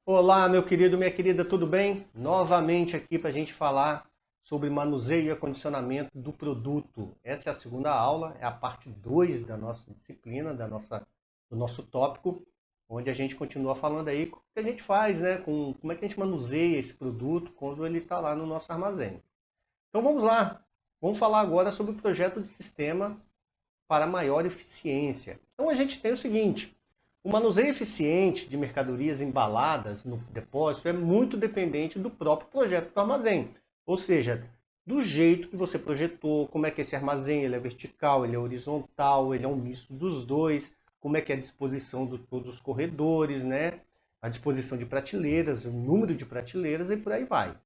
Olá, meu querido, minha querida, tudo bem? Novamente aqui para a gente falar sobre manuseio e acondicionamento do produto. Essa é a segunda aula, é a parte 2 da nossa disciplina, do nosso tópico, onde a gente continua falando aí o que a gente faz, né? Como é que a gente manuseia esse produto quando ele está lá no nosso armazém. Então vamos lá, vamos falar agora sobre o projeto de sistema para maior eficiência. Então a gente tem o seguinte: o manuseio eficiente de mercadorias embaladas no depósito é muito dependente do próprio projeto do armazém. Ou seja, do jeito que você projetou, como é que esse armazém ele é vertical, ele é horizontal, ele é um misto dos dois, como é que é a disposição de todos os corredores, né? A disposição de prateleiras, o número de prateleiras e por aí vai.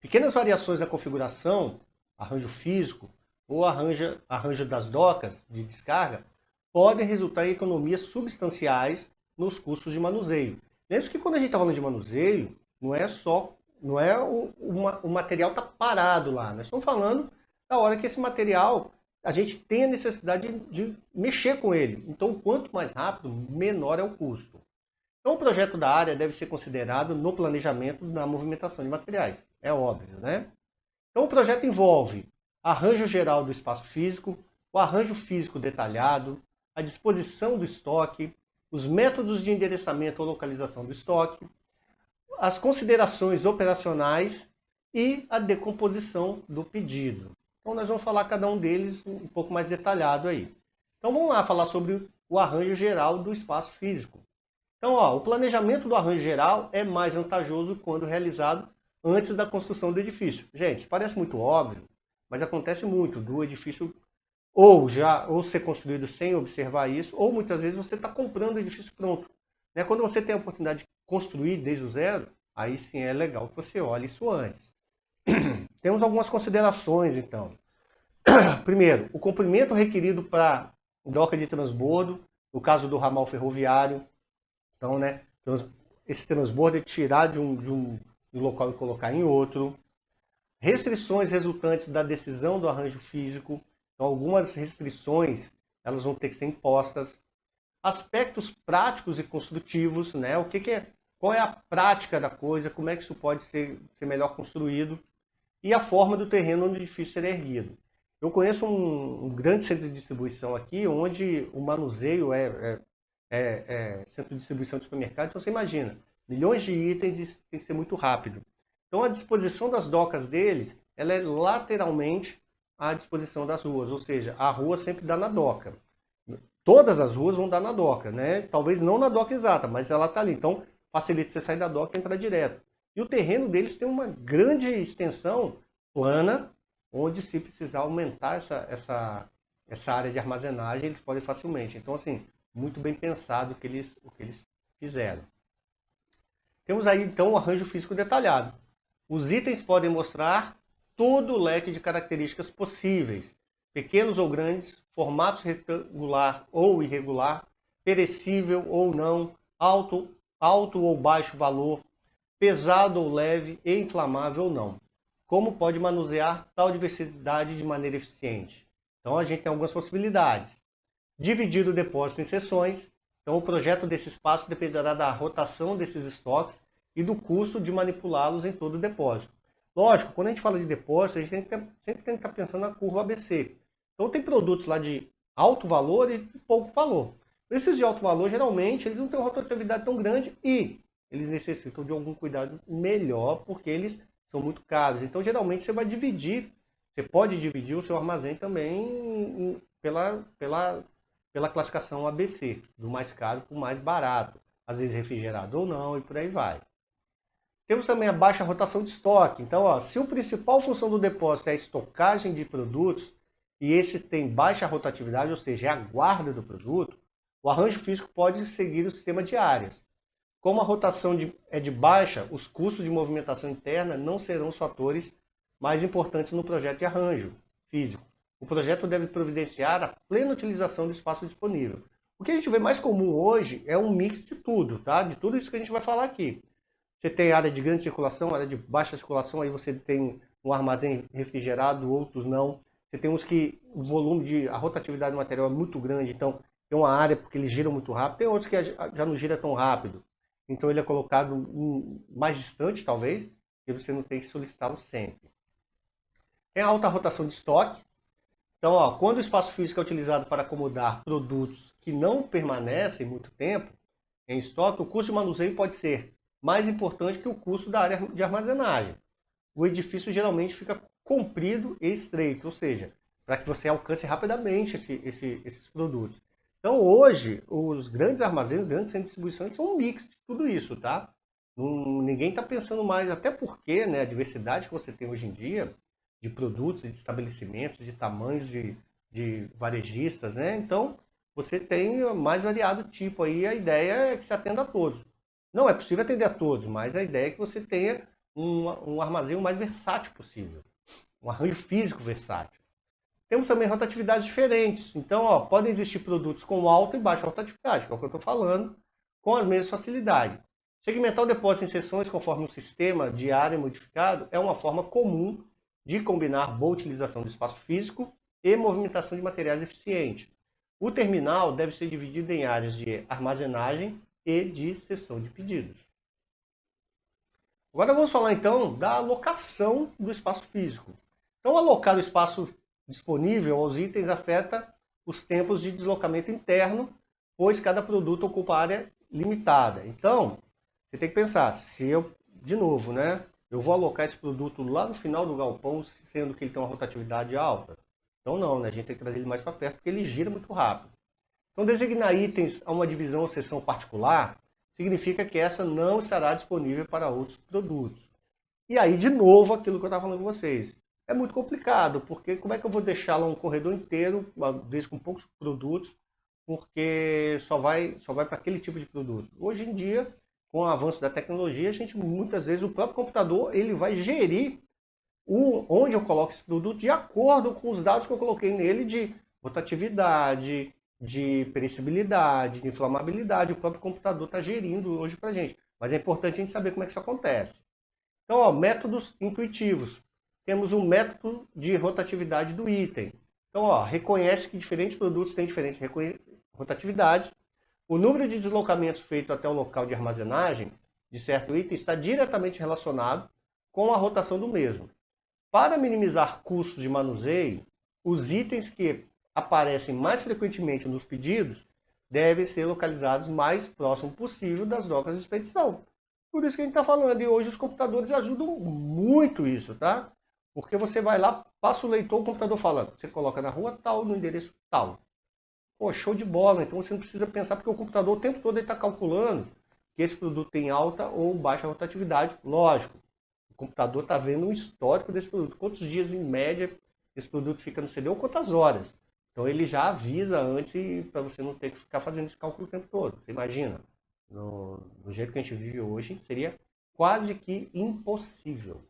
Pequenas variações na configuração, arranjo físico ou arranjo das docas de descarga podem resultar em economias substanciais nos custos de manuseio. Lembre-se que quando a gente está falando de manuseio, não é o material está parado lá. Nós estamos falando da hora que esse material a gente tem a necessidade de mexer com ele. Então, quanto mais rápido, menor é o custo. Então, o projeto da área deve ser considerado no planejamento da movimentação de materiais. É óbvio, né? Então, o projeto envolve arranjo geral do espaço físico, o arranjo físico detalhado, a disposição do estoque, os métodos de endereçamento ou localização do estoque, as considerações operacionais e a decomposição do pedido. Então, nós vamos falar cada um deles um pouco mais detalhado aí. Então, vamos lá falar sobre o arranjo geral do espaço físico. Então, o planejamento do arranjo geral é mais vantajoso quando realizado antes da construção do edifício. Gente, parece muito óbvio, mas acontece muito do edifício ou ser construído sem observar isso, ou muitas vezes você está comprando o edifício pronto. Né? Quando você tem a oportunidade de construir desde o zero, aí sim é legal que você olhe isso antes. Temos algumas considerações, então. Primeiro, o comprimento requerido para doca de transbordo, no caso do ramal ferroviário. Então, né, esse transbordo é tirar de um local e colocar em outro. Restrições resultantes da decisão do arranjo físico. Então, algumas restrições elas vão ter que ser impostas. Aspectos práticos e construtivos, né? Qual é a prática da coisa, como é que isso pode ser melhor construído. E a forma do terreno onde o edifício será erguido. Eu conheço um grande centro de distribuição aqui, onde o manuseio centro de distribuição de supermercado, então você imagina, milhões de itens, isso tem que ser muito rápido. Então a disposição das docas deles, ela é lateralmente à disposição das ruas, ou seja, a rua sempre dá na doca. Todas as ruas vão dar na doca, né? Talvez não na doca exata, mas ela está ali. Então facilita você sair da doca e entrar direto. E o terreno deles tem uma grande extensão plana, onde se precisar aumentar essa área de armazenagem, eles podem facilmente. Então, assim, muito bem pensado o que eles fizeram. Temos aí, então, o arranjo físico detalhado. Os itens podem mostrar todo o leque de características possíveis, pequenos ou grandes, formato retangular ou irregular, perecível ou não, alto ou baixo valor, pesado ou leve e inflamável ou não. Como pode manusear tal diversidade de maneira eficiente? Então, a gente tem algumas possibilidades. Dividir o depósito em seções. Então, o projeto desse espaço dependerá da rotação desses estoques e do custo de manipulá-los em todo o depósito. Lógico, quando a gente fala de depósito, a gente sempre tem que estar pensando na curva ABC. Então, tem produtos lá de alto valor e de pouco valor. Esses de alto valor, geralmente, eles não têm uma rotatividade tão grande e eles necessitam de algum cuidado melhor, porque eles são muito caros. Então, geralmente, você pode dividir o seu armazém também pela classificação ABC, do mais caro para o mais barato, às vezes refrigerado ou não, e por aí vai. Temos também a baixa rotação de estoque. Então, se a principal função do depósito é a estocagem de produtos, e esse tem baixa rotatividade, ou seja, é a guarda do produto, o arranjo físico pode seguir o sistema de áreas. Como a rotação é de baixa, os custos de movimentação interna não serão os fatores mais importantes no projeto de arranjo físico. O projeto deve providenciar a plena utilização do espaço disponível. O que a gente vê mais comum hoje é um mix de tudo, tá? De tudo isso que a gente vai falar aqui. Você tem área de grande circulação, área de baixa circulação, aí você tem um armazém refrigerado, outros não. Você tem uns que a rotatividade do material é muito grande, então tem uma área porque eles giram muito rápido, tem outros que já não gira tão rápido. então ele é colocado mais distante, talvez, e você não tem que solicitá-lo sempre. Tem a alta rotação de estoque. Então, ó, quando o espaço físico é utilizado para acomodar produtos que não permanecem muito tempo em estoque, o custo de manuseio pode ser mais importante que o custo da área de armazenagem. O edifício geralmente fica comprido e estreito, ou seja, para que você alcance rapidamente esses produtos. Então, hoje, os grandes armazéns, os grandes centros de distribuição, são um mix de tudo isso, tá? Ninguém está pensando mais, até porque, né, a diversidade que você tem hoje em dia, de produtos, de estabelecimentos, de tamanhos de varejistas, né? Então, você tem mais variado tipo aí, a ideia é que se atenda a todos. Não é possível atender a todos, mas a ideia é que você tenha um armazém o mais versátil possível, um arranjo físico versátil. Temos também rotatividades diferentes. Então, ó, podem existir produtos com alta e baixa rotatividade, que é o que eu estou falando, com as mesmas facilidades. Segmentar o depósito em seções conforme o sistema de área modificado é uma forma comum de combinar boa utilização do espaço físico e movimentação de materiais eficiente. O terminal deve ser dividido em áreas de armazenagem e de seção de pedidos. Agora vamos falar então da alocação do espaço físico. Então, alocar o espaço disponível aos itens afeta os tempos de deslocamento interno, pois cada produto ocupa área limitada. Então, você tem que pensar, se eu, de novo, né, eu vou alocar esse produto lá no final do galpão, sendo que ele tem uma rotatividade alta. Então não, né, a gente tem que trazer ele mais para perto, porque ele gira muito rápido. Então, designar itens a uma divisão ou seção particular significa que essa não estará disponível para outros produtos. E aí, de novo, aquilo que eu estava falando com vocês. É muito complicado, porque como é que eu vou deixar lá um corredor inteiro, uma vez com poucos produtos, porque só vai para aquele tipo de produto. Hoje em dia, com o avanço da tecnologia, a gente muitas vezes, o próprio computador, ele vai gerir onde eu coloco esse produto de acordo com os dados que eu coloquei nele de rotatividade, de perecibilidade, de inflamabilidade. O próprio computador está gerindo hoje para a gente. Mas é importante a gente saber como é que isso acontece. Então, ó, métodos intuitivos. Temos um método de rotatividade do item. Então, ó, reconhece que diferentes produtos têm diferentes rotatividades. O número de deslocamentos feito até o local de armazenagem de certo item está diretamente relacionado com a rotação do mesmo. Para minimizar custos de manuseio, os itens que aparecem mais frequentemente nos pedidos devem ser localizados mais próximo possível das docas de expedição. Por isso que a gente está falando, e hoje os computadores ajudam muito isso, tá? Porque você vai lá, passa o leitor, o computador fala, você coloca na rua tal, no endereço tal. Pô, show de bola, então você não precisa pensar, porque o computador o tempo todo está calculando que esse produto tem alta ou baixa rotatividade, lógico. O computador está vendo um histórico desse produto. Quantos dias, em média, esse produto fica no CD ou quantas horas. Então ele já avisa antes para você não ter que ficar fazendo esse cálculo o tempo todo. Você imagina? No jeito que a gente vive hoje, seria quase que impossível.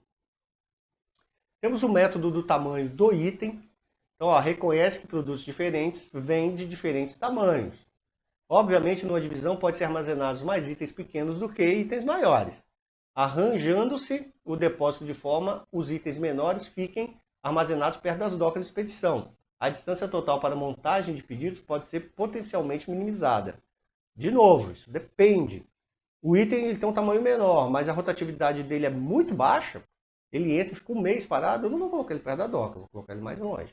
Temos o método do tamanho do item. Então, ó, reconhece que produtos diferentes vêm de diferentes tamanhos. Obviamente, numa divisão pode ser armazenados mais itens pequenos do que itens maiores, arranjando-se o depósito de forma os itens menores fiquem armazenados perto das docas de expedição. A distância total para montagem de pedidos pode ser potencialmente minimizada. De novo, isso depende. O item ele tem um tamanho menor, mas a rotatividade dele é muito baixa, ele entra e fica um mês parado, eu não vou colocar ele perto da doca, eu vou colocar ele mais longe.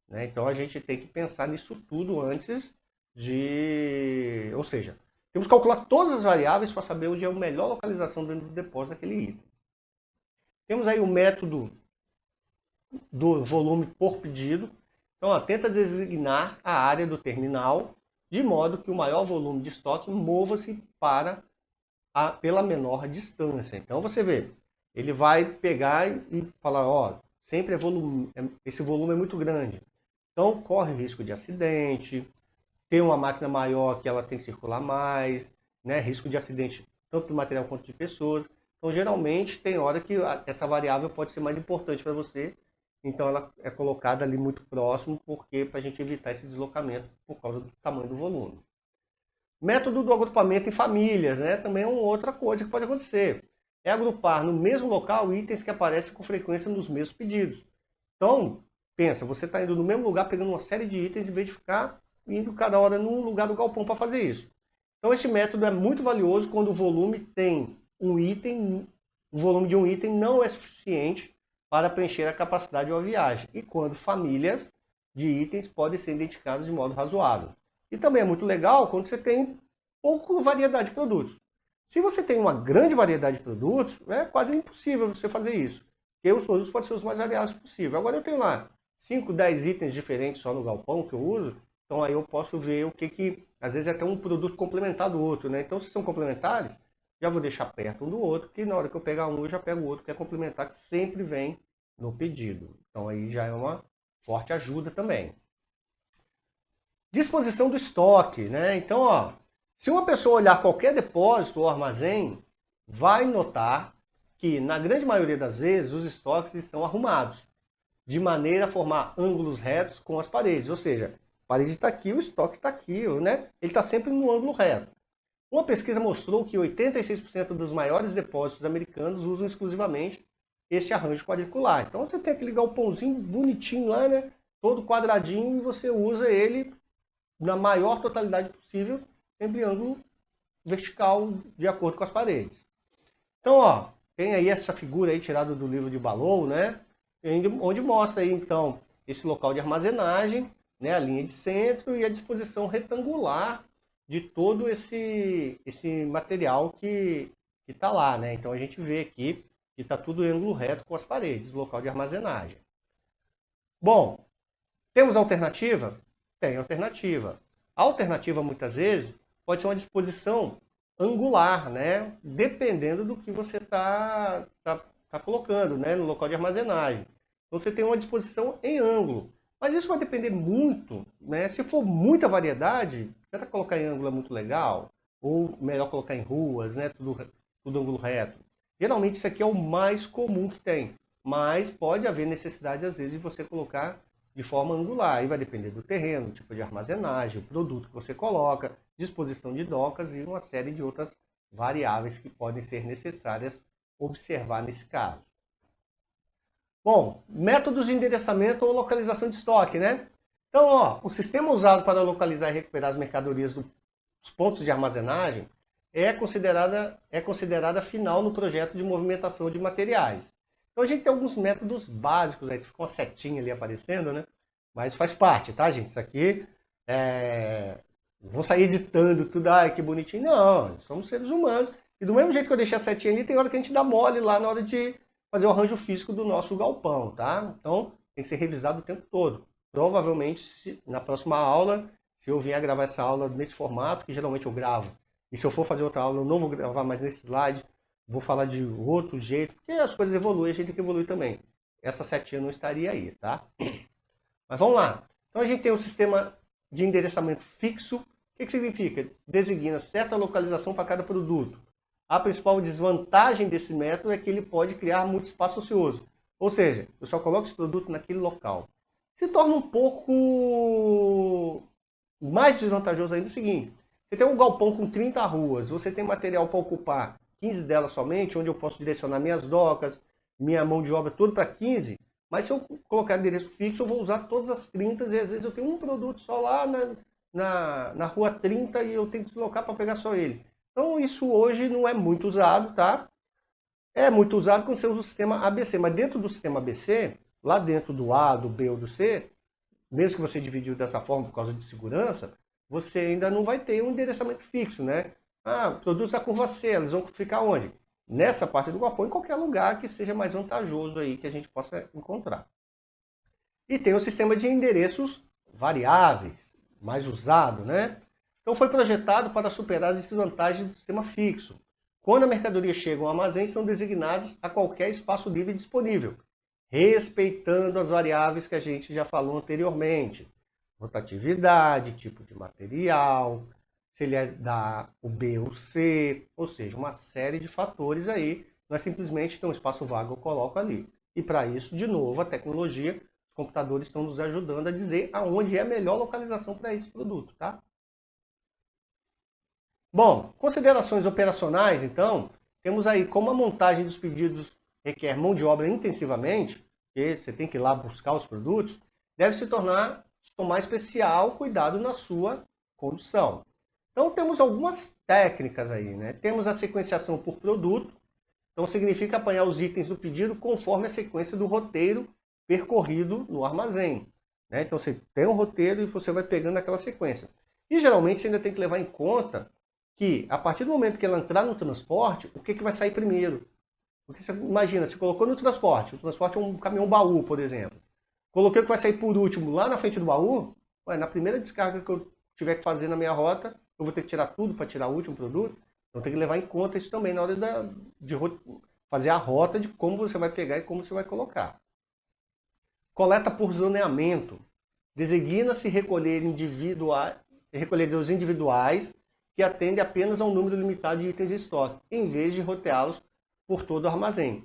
Né? Então a gente tem que pensar nisso tudo antes de... Ou seja, temos que calcular todas as variáveis para saber onde é a melhor localização dentro do depósito daquele item. Temos aí o método do volume por pedido. Então, ó, tenta designar a área do terminal de modo que o maior volume de estoque mova-se pela menor distância. Então você vê, ele vai pegar e falar, ó, sempre esse volume é muito grande. Então corre risco de acidente, tem uma máquina maior que ela tem que circular mais, né? Risco de acidente tanto de material quanto de pessoas. Então geralmente tem hora que essa variável pode ser mais importante para você, então ela é colocada ali muito próximo, porque para a gente evitar esse deslocamento por causa do tamanho do volume. Método do agrupamento em famílias, né? Também é uma outra coisa que pode acontecer. É agrupar no mesmo local itens que aparecem com frequência nos mesmos pedidos. Então, pensa, você está indo no mesmo lugar pegando uma série de itens em vez de ficar indo cada hora num lugar do galpão para fazer isso. Então esse método é muito valioso quando o volume o volume de um item não é suficiente para preencher a capacidade de uma viagem e quando famílias de itens podem ser identificadas de modo razoável. E também é muito legal quando você tem pouca variedade de produtos. Se você tem uma grande variedade de produtos, é quase impossível você fazer isso. Porque os produtos podem ser os mais variados possível. Agora eu tenho lá 5, 10 itens diferentes só no galpão que eu uso, então aí eu posso ver o que às vezes é até um produto complementar do outro, né? Então se são complementares, já vou deixar perto um do outro, que na hora que eu pegar um, eu já pego o outro que é complementar, que sempre vem no pedido. Então aí já é uma forte ajuda também. Disposição do estoque, né? Então, ó, se uma pessoa olhar qualquer depósito ou armazém, vai notar que, na grande maioria das vezes, os estoques estão arrumados, de maneira a formar ângulos retos com as paredes. Ou seja, a parede está aqui, o estoque está aqui, né? Ele está sempre no ângulo reto. Uma pesquisa mostrou que 86% dos maiores depósitos americanos usam exclusivamente este arranjo quadricular. Então você tem aquele galpãozinho bonitinho lá, né? Todo quadradinho, e você usa ele na maior totalidade possível, sempre ângulo vertical de acordo com as paredes. Então, ó, tem aí essa figura aí tirada do livro de Ballow, né? Onde mostra aí, então, esse local de armazenagem, né? A linha de centro e a disposição retangular de todo esse material que está lá, né? Então a gente vê aqui que está tudo em ângulo reto com as paredes, local de armazenagem. Bom, temos alternativa? Tem alternativa. A alternativa, muitas vezes, pode ser uma disposição angular, né? Dependendo do que você está colocando, né? No local de armazenagem. Então você tem uma disposição em ângulo. Mas isso vai depender muito, né? Se for muita variedade, será que colocar em ângulo é muito legal? Ou melhor colocar em ruas, né? Tudo ângulo reto. Geralmente isso aqui é o mais comum que tem. Mas pode haver necessidade, às vezes, de você colocar de forma angular. Aí vai depender do terreno, tipo de armazenagem, o produto que você coloca, disposição de docas e uma série de outras variáveis que podem ser necessárias observar nesse caso. Bom, métodos de endereçamento ou localização de estoque, né? Então, ó, o sistema usado para localizar e recuperar as mercadorias dos pontos de armazenagem é considerada final no projeto de movimentação de materiais. Então a gente tem alguns métodos básicos aí, que ficam uma setinha ali aparecendo, né? Mas faz parte, tá, gente? Isso aqui vou sair editando tudo, ai, que bonitinho. Não, somos seres humanos. E do mesmo jeito que eu deixei a setinha ali, tem hora que a gente dá mole lá na hora de fazer o arranjo físico do nosso galpão, tá? Então tem que ser revisado o tempo todo. Provavelmente, na próxima aula, se eu vier gravar essa aula nesse formato, que geralmente eu gravo, e se eu for fazer outra aula, eu não vou gravar mais nesse slide, vou falar de outro jeito, porque as coisas evoluem, a gente tem que evoluir também. Essa setinha não estaria aí, tá? Mas vamos lá. Então a gente tem um sistema de endereçamento fixo. O que significa? Designa certa localização para cada produto. A principal desvantagem desse método é que ele pode criar muito espaço ocioso. Ou seja, eu só coloco esse produto naquele local. Se torna um pouco mais desvantajoso ainda o seguinte. Você tem um galpão com 30 ruas, você tem material para ocupar 15 delas somente, onde eu posso direcionar minhas docas, minha mão de obra, tudo para 15, mas se eu colocar endereço fixo, eu vou usar todas as 30 e às vezes eu tenho um produto só lá na rua 30 e eu tenho que deslocar para pegar só ele. Então isso hoje não é muito usado, tá? É muito usado quando você usa o sistema ABC, mas dentro do sistema ABC, lá dentro do A, do B ou do C, mesmo que você dividiu dessa forma por causa de segurança, você ainda não vai ter um endereçamento fixo, né? Ah, produtos da curva C, eles vão ficar onde? Nessa parte do galpão, em qualquer lugar que seja mais vantajoso aí que a gente possa encontrar. E tem o sistema de endereços variáveis, mais usado, né? Então foi projetado para superar as desvantagens do sistema fixo. Quando a mercadoria chega ao armazém, são designados a qualquer espaço livre disponível, respeitando as variáveis que a gente já falou anteriormente. Rotatividade, tipo de material, se ele é da o B ou C, ou seja, uma série de fatores aí. Não é simplesmente ter um espaço vago, eu coloco ali. E para isso, de novo, a tecnologia, os computadores estão nos ajudando a dizer aonde é a melhor localização para esse produto, tá? Bom, considerações operacionais, então, temos aí como a montagem dos pedidos requer mão de obra intensivamente, porque você tem que ir lá buscar os produtos, deve se tomar especial cuidado na sua condução. Então temos algumas técnicas aí, né? Temos a sequenciação por produto, então significa apanhar os itens do pedido conforme a sequência do roteiro percorrido no armazém, né? Então você tem um roteiro e você vai pegando aquela sequência. E geralmente você ainda tem que levar em conta que a partir do momento que ela entrar no transporte, o que vai sair primeiro? Porque você imagina, você colocou no transporte, o transporte é um caminhão baú, por exemplo. Coloquei o que vai sair por último lá na frente do baú, ué, na primeira descarga que eu tiver que fazer na minha rota, eu vou ter que tirar tudo para tirar o último produto. Então tem que levar em conta isso também na hora de fazer a rota de como você vai pegar e como você vai colocar. Coleta por zoneamento. Designa-se recolhedores individuais que atendem apenas a um número limitado de itens de estoque, em vez de roteá-los por todo o armazém.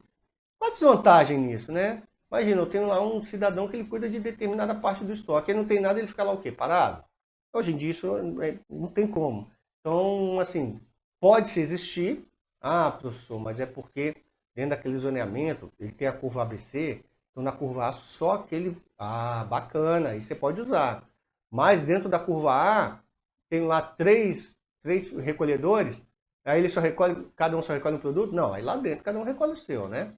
Qual a desvantagem nisso, né? Imagina, eu tenho lá um cidadão que ele cuida de determinada parte do estoque, ele não tem nada, ele fica lá o quê? Parado? Hoje em dia isso não tem como. Então, assim, pode-se existir, professor, mas é porque dentro daquele zoneamento, ele tem a curva ABC, então na curva A só aquele, bacana, aí você pode usar. Mas dentro da curva A, tem lá três recolhedores, aí ele só recolhe, cada um só recolhe um produto? Não, aí lá dentro cada um recolhe o seu, né?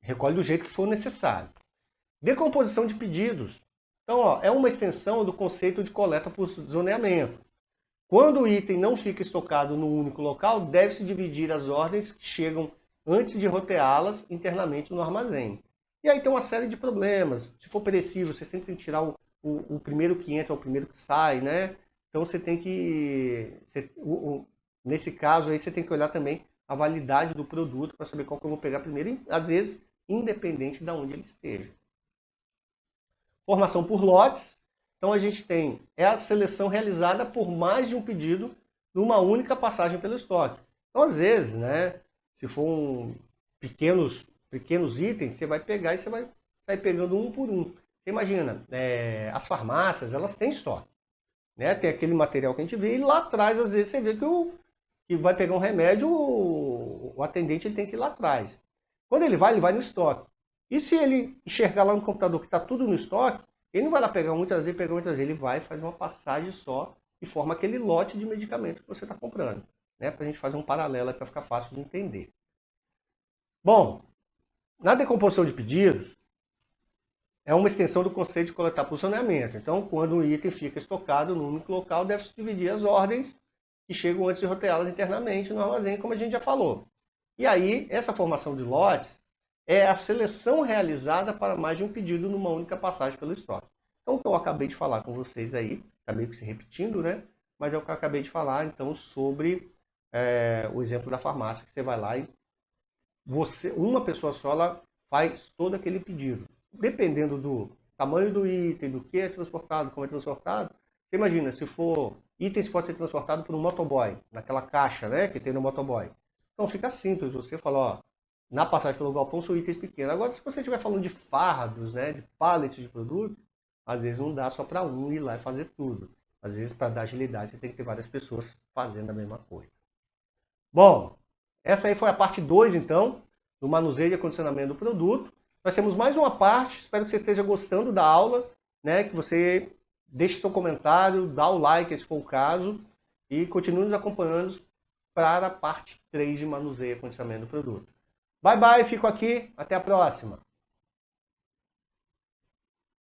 Recolhe do jeito que for necessário. Decomposição de pedidos. Então, ó, é uma extensão do conceito de coleta por zoneamento. Quando o item não fica estocado no único local, deve-se dividir as ordens que chegam antes de roteá-las internamente no armazém. E aí tem uma série de problemas. Se for perecível, você sempre tem que tirar o primeiro que entra, o primeiro que sai, né? Então você tem que... nesse caso aí, você tem que olhar também a validade do produto para saber qual que eu vou pegar primeiro, e, às vezes, independente de onde ele esteja. Formação por lotes. Então a gente tem a seleção realizada por mais de um pedido numa única passagem pelo estoque. Então, às vezes, né, se for pequenos itens, você vai pegar e você vai sair pegando um por um. Você imagina, as farmácias, elas têm estoque. Né? Tem aquele material que a gente vê, e lá atrás, às vezes, você vê que vai pegar um remédio, o atendente ele tem que ir lá atrás. Quando ele vai no estoque. E se ele enxergar lá no computador que está tudo no estoque, ele não vai lá pegar um e trazer, ele vai fazer uma passagem só e forma aquele lote de medicamento que você está comprando. Né? Para a gente fazer um paralelo para ficar fácil de entender. Bom, na decomposição de pedidos, é uma extensão do conceito de coletar por zoneamento. Então, quando um item fica estocado num único local, deve-se dividir as ordens que chegam antes de roteá-las internamente no armazém, como a gente já falou. E aí, essa formação de lotes é a seleção realizada para mais de um pedido numa única passagem pelo estoque. Então, o que eu acabei de falar com vocês aí, está meio que se repetindo, né? Mas é o que eu acabei de falar, então, sobre o exemplo da farmácia, que você vai lá e uma pessoa só, ela faz todo aquele pedido. Dependendo do tamanho do item, do que é transportado, como é transportado, você imagina, se for itens que podem ser transportados por um motoboy, naquela caixa, né, que tem no motoboy. Então fica simples, você fala, ó, na passagem pelo galpão são itens pequenos. Agora, se você estiver falando de fardos, né, de pallets de produto, às vezes não dá só para um ir lá e fazer tudo. Às vezes, para dar agilidade, você tem que ter várias pessoas fazendo a mesma coisa. Bom, essa aí foi a parte 2, então, do manuseio e acondicionamento do produto. Nós temos mais uma parte, espero que você esteja gostando da aula, né, que você deixe seu comentário, dá o like se for o caso, e continue nos acompanhando para a parte 3 de manuseio e acondicionamento do produto. Bye, bye, fico aqui, até a próxima.